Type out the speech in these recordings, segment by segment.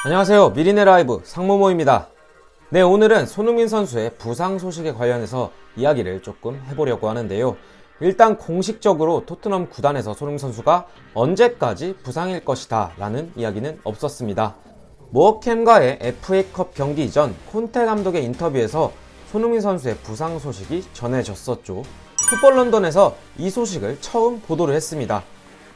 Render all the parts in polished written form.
안녕하세요. 미리네 라이브 상모모입니다. 네, 오늘은 손흥민 선수의 부상 소식에 관련해서 이야기를 조금 해보려고 하는데요. 일단 공식적으로 토트넘 구단에서 손흥민 선수가 언제까지 부상일 것이다 라는 이야기는 없었습니다. 모어캠과의 FA컵 경기 이전 콘테 감독의 인터뷰에서 손흥민 선수의 부상 소식이 전해졌었죠. 풋볼 런던에서 이 소식을 처음 보도를 했습니다.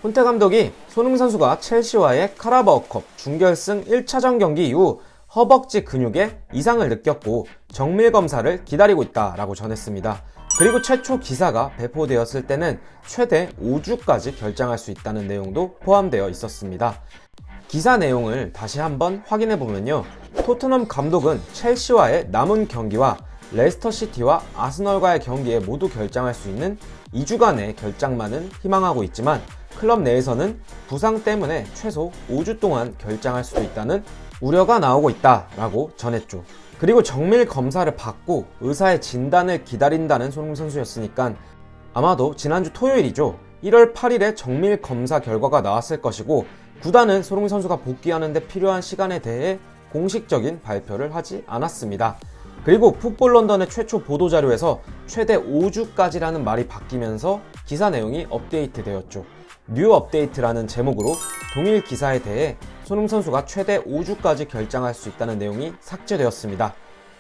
콘테 감독이 손흥민 선수가 첼시와의 카라바오컵 준결승 1차전 경기 이후 허벅지 근육에 이상을 느꼈고 정밀 검사를 기다리고 있다라고 전했습니다. 그리고 최초 기사가 배포되었을 때는 최대 5주까지 결장할 수 있다는 내용도 포함되어 있었습니다. 기사 내용을 다시 한번 확인해 보면요. 토트넘 감독은 첼시와의 남은 경기와 레스터시티와 아스널과의 경기에 모두 결장할 수 있는 2주간의 결장만은 희망하고 있지만 클럽 내에서는 부상 때문에 최소 5주 동안 결장할 수도 있다는 우려가 나오고 있다라고 전했죠. 그리고 정밀 검사를 받고 의사의 진단을 기다린다는 손흥민 선수였으니까 아마도 지난주 토요일이죠. 1월 8일에 정밀 검사 결과가 나왔을 것이고 구단은 손흥민 선수가 복귀하는 데 필요한 시간에 대해 공식적인 발표를 하지 않았습니다. 그리고 풋볼 런던의 최초 보도자료에서 최대 5주까지라는 말이 바뀌면서 기사 내용이 업데이트 되었죠. 뉴 업데이트라는 제목으로 동일 기사에 대해 손흥민 선수가 최대 5주까지 결장할 수 있다는 내용이 삭제되었습니다.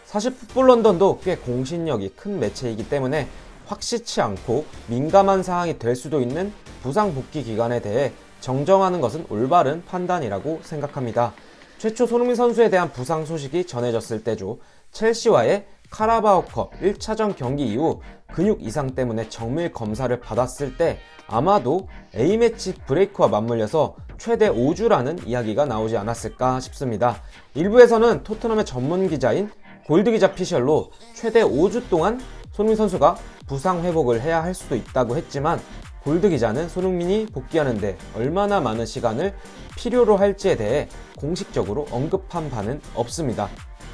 사실 풋볼 런던도 꽤 공신력이 큰 매체이기 때문에 확실치 않고 민감한 사항이 될 수도 있는 부상 복귀 기간에 대해 정정하는 것은 올바른 판단이라고 생각합니다. 최초 손흥민 선수에 대한 부상 소식이 전해졌을 때죠. 첼시와의 카라바오컵 1차전 경기 이후 근육 이상 때문에 정밀 검사를 받았을 때 아마도 A매치 브레이크와 맞물려서 최대 5주라는 이야기가 나오지 않았을까 싶습니다. 일부에서는 토트넘의 전문 기자인 골드기자 피셜로 최대 5주 동안 손흥민 선수가 부상 회복을 해야 할 수도 있다고 했지만 골드 기자는 손흥민이 복귀하는데 얼마나 많은 시간을 필요로 할지에 대해 공식적으로 언급한 바는 없습니다.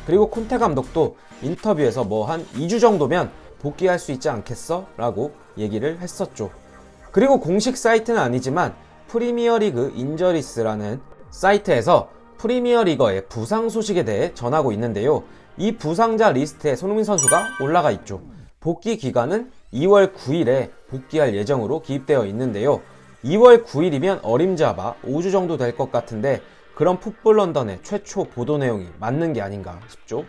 그리고 콘테 감독도 인터뷰에서 한 2주 정도면 복귀할 수 있지 않겠어? 라고 얘기를 했었죠. 그리고 공식 사이트는 아니지만 프리미어리그 인저리스라는 사이트에서 프리미어리거의 부상 소식에 대해 전하고 있는데요. 이 부상자 리스트에 손흥민 선수가 올라가 있죠. 복귀 기간은 2월 9일에 복귀할 예정으로 기입되어 있는데요. 2월 9일이면 어림잡아 5주 정도 될 것 같은데 그런 풋볼 런던의 최초 보도 내용이 맞는 게 아닌가 싶죠.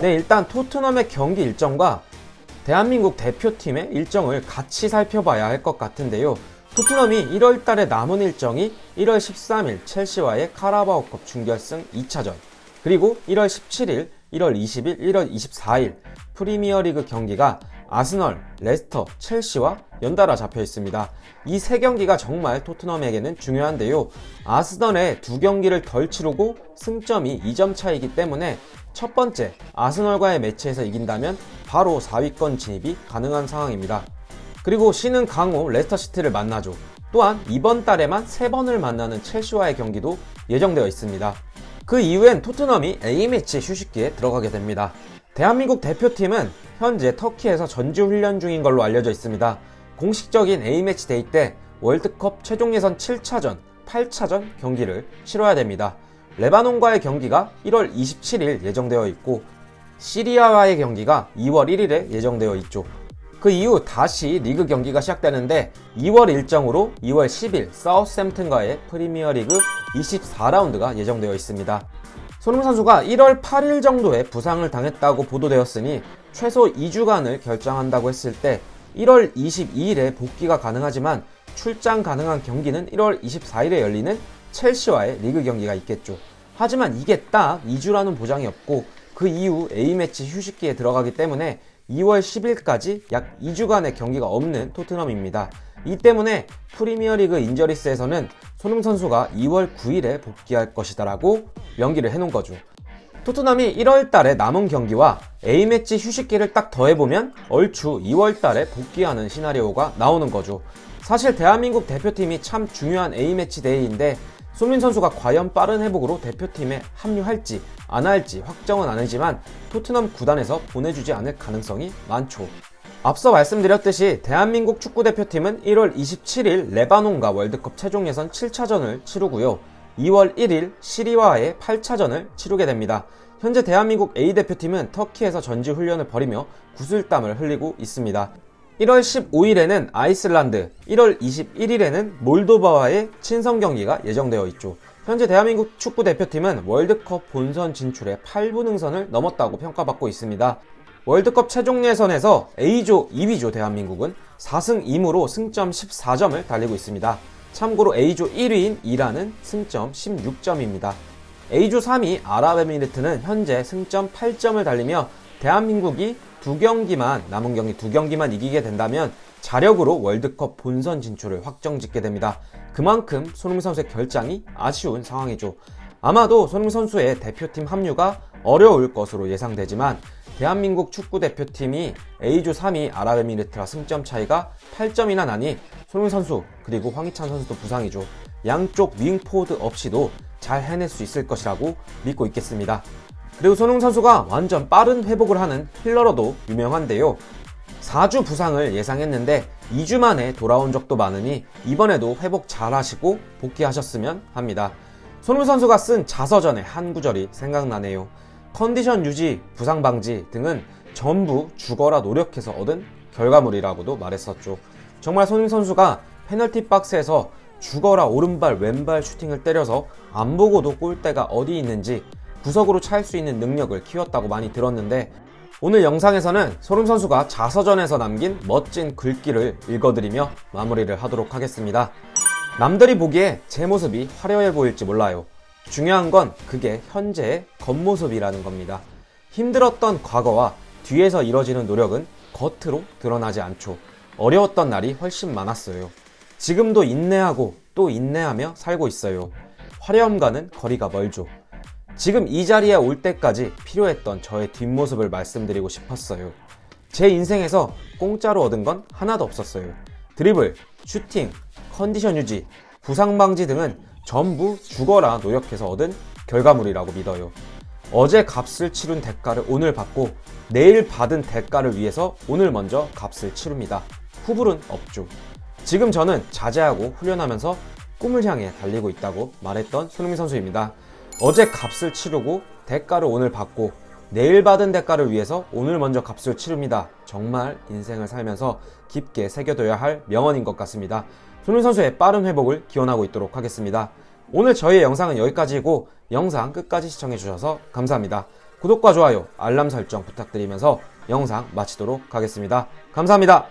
네, 일단 토트넘의 경기 일정과 대한민국 대표팀의 일정을 같이 살펴봐야 할 것 같은데요. 토트넘이 1월 달에 남은 일정이 1월 13일 첼시와의 카라바오컵 준결승 2차전, 그리고 1월 17일, 1월 20일, 1월 24일 프리미어리그 경기가 아스널, 레스터, 첼시와 연달아 잡혀 있습니다. 이 세 경기가 정말 토트넘에게는 중요한데요. 아스널의 두 경기를 덜 치르고 승점이 2점 차이기 때문에 첫 번째 아스널과의 매치에서 이긴다면 바로 4위권 진입이 가능한 상황입니다. 그리고 쉬는 강호 레스터시티를 만나죠. 또한 이번 달에만 3번을 만나는 첼시와의 경기도 예정되어 있습니다. 그 이후엔 토트넘이 A매치 휴식기에 들어가게 됩니다. 대한민국 대표팀은 현재 터키에서 전지훈련 중인 걸로 알려져 있습니다. 공식적인 A매치 데이 때 월드컵 최종 예선 7차전, 8차전 경기를 치러야 됩니다. 레바논과의 경기가 1월 27일 예정되어 있고 시리아와의 경기가 2월 1일에 예정되어 있죠. 그 이후 다시 리그 경기가 시작되는데 2월 일정으로 2월 10일 사우스햄튼과의 프리미어리그 24라운드가 예정되어 있습니다. 손흥민 선수가 1월 8일 정도에 부상을 당했다고 보도되었으니 최소 2주간을 결장한다고 했을 때 1월 22일에 복귀가 가능하지만 출장 가능한 경기는 1월 24일에 열리는 첼시와의 리그 경기가 있겠죠. 하지만 이게 딱 2주라는 보장이 없고 그 이후 A매치 휴식기에 들어가기 때문에 2월 10일까지 약 2주간의 경기가 없는 토트넘입니다. 이 때문에 프리미어리그 인저리스에서는 손흥민 선수가 2월 9일에 복귀할 것이다 라고 명기를 해놓은 거죠. 토트넘이 1월 달에 남은 경기와 A매치 휴식기를 딱 더해보면 얼추 2월 달에 복귀하는 시나리오가 나오는 거죠. 사실 대한민국 대표팀이 참 중요한 A매치 데이인데 손흥민 선수가 과연 빠른 회복으로 대표팀에 합류할지 안 할지 확정은 아니지만 토트넘 구단에서 보내주지 않을 가능성이 많죠. 앞서 말씀드렸듯이 대한민국 축구대표팀은 1월 27일 레바논과 월드컵 최종 예선 7차전을 치르고요. 2월 1일 시리와의 8차전을 치르게 됩니다. 현재 대한민국 A대표팀은 터키에서 전지훈련을 벌이며 구슬땀을 흘리고 있습니다. 1월 15일에는 아이슬란드, 1월 21일에는 몰도바와의 친선 경기가 예정되어 있죠. 현재 대한민국 축구대표팀은 월드컵 본선 진출에 8분 응선을 넘었다고 평가받고 있습니다. 월드컵 최종 예선에서 A조 2위조 대한민국은 4승 2무로 승점 14점을 달리고 있습니다. 참고로 A조 1위인 이란은 승점 16점입니다. A조 3위 아랍에미리트는 현재 승점 8점을 달리며 대한민국이 남은 경기 2경기만 이기게 된다면 자력으로 월드컵 본선 진출을 확정짓게 됩니다. 그만큼 손흥민 선수의 결장이 아쉬운 상황이죠. 아마도 손흥민 선수의 대표팀 합류가 어려울 것으로 예상되지만 대한민국 축구대표팀이 A조 3위 아랍에미리트와 승점 차이가 8점이나 나니 손흥민 선수 그리고 황희찬 선수도 부상이죠. 양쪽 윙포드 없이도 잘 해낼 수 있을 것이라고 믿고 있겠습니다. 그리고 손흥민 선수가 완전 빠른 회복을 하는 힐러로도 유명한데요. 4주 부상을 예상했는데 2주 만에 돌아온 적도 많으니 이번에도 회복 잘 하시고 복귀하셨으면 합니다. 손흥민 선수가 쓴 자서전의 한 구절이 생각나네요. 컨디션 유지, 부상 방지 등은 전부 죽어라 노력해서 얻은 결과물이라고도 말했었죠. 정말 손흥민 선수가 페널티 박스에서 죽어라 오른발 왼발 슈팅을 때려서 안 보고도 골대가 어디 있는지 구석으로 찰 수 있는 능력을 키웠다고 많이 들었는데 오늘 영상에서는 손흥민 선수가 자서전에서 남긴 멋진 글귀를 읽어드리며 마무리를 하도록 하겠습니다. 남들이 보기에 제 모습이 화려해 보일지 몰라요. 중요한 건 그게 현재의 겉모습이라는 겁니다. 힘들었던 과거와 뒤에서 이뤄지는 노력은 겉으로 드러나지 않죠. 어려웠던 날이 훨씬 많았어요. 지금도 인내하고 또 인내하며 살고 있어요. 화려함과는 거리가 멀죠. 지금 이 자리에 올 때까지 필요했던 저의 뒷모습을 말씀드리고 싶었어요. 제 인생에서 공짜로 얻은 건 하나도 없었어요. 드리블, 슈팅, 컨디션 유지, 부상 방지 등은 전부 죽어라 노력해서 얻은 결과물이라고 믿어요. 어제 값을 치른 대가를 오늘 받고 내일 받은 대가를 위해서 오늘 먼저 값을 치릅니다. 후불은 없죠. 지금 저는 자제하고 훈련하면서 꿈을 향해 달리고 있다고 말했던 손흥민 선수입니다. 어제 값을 치르고 대가를 오늘 받고 내일 받은 대가를 위해서 오늘 먼저 값을 치릅니다. 정말 인생을 살면서 깊게 새겨둬야 할 명언인 것 같습니다. 손흥민 선수의 빠른 회복을 기원하고 있도록 하겠습니다. 오늘 저희의 영상은 여기까지이고 영상 끝까지 시청해주셔서 감사합니다. 구독과 좋아요, 알람 설정 부탁드리면서 영상 마치도록 하겠습니다. 감사합니다.